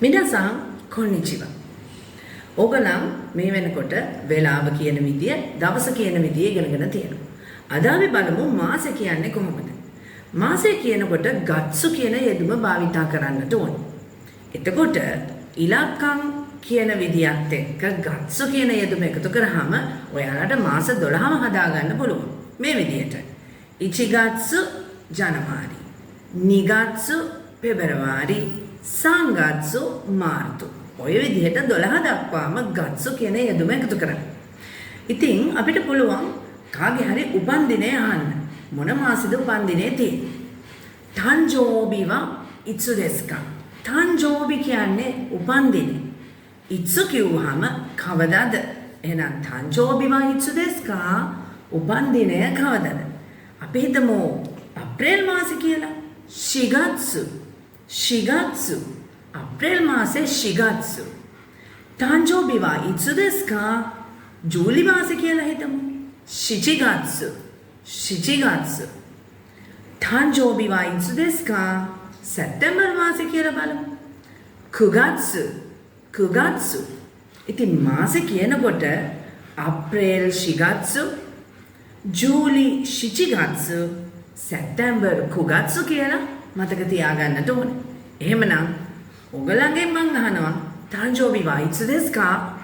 මිනාසන් කොන්නිචිවා. ඕගොල්ලන් මේ වෙනකොට වේලාව කියන විදිය, දවස කියන විදිය ඉගෙනගෙන තියෙනවා. අද අපි බලමු මාසෙ කියන්නේ කොහොමද? මාසෙ කියනකොට ගත්සු කියන යෙදුම භාවිතා කරන්නට ඕන. එතකොට ඉලක්කම් කියන විදියත් එක්ක ගත්සු කියන යෙදුම එකතු කරාම ඔයාලට මාස 12ම හදාගන්න පුළුවන්. මේ විදියට. ඉචිගත්සු ජනවාරි, නිගත්සු පෙබරවාරි, සංගත්සු මාර්තු. ඔය විදිහට 12 දක්වාම ගත්සු කියන යෙදුම එකතු කරන්න. ඉතින් අපිට පුළුවන් කාගේ හරි උපන්දිනේ අහන්න. මොන මාසෙද උපන්දිනේ තියෙන්නේ? තන්ජෝබි වා ඉත්සු දෙස්කා. තන්ජෝබි කියන්නේ උපන්දිනේ. ඉත්සු කිව්වහම කවදාද? එහෙනම් තන්ජෝබි වා ඉත්සු දෙස්කා උපන්දිනය කවදාද? අපි හිතමු අප්‍රේල් මාසෙ කියලා. ශිගත්සු. අප්‍රේල් මාසෙ ශිගත්සු. තන්ජෝබි වා ඉත්සු දෙස්කා ජූලි මාසෙ කියලා හිතමු. shichigatsu. තන්ජෝබි වා ඉත්සු දෙස්කා සැප්තැම්බර් මාසෙ කියලා බලමු. කුගත්සු. ඉතින් මාසෙ කියනකොට අප්‍රේල් ශිගත්සු, ජූලි shichigatsu, සැප්තැම්බර් කුගත්සු කියලා මතක තියාගන්නට ඕනේ. එහෙමනම් ඔයගලගෙන් මං අහනවා තන්ජෝබි වා ඉත්සු දෙස්කා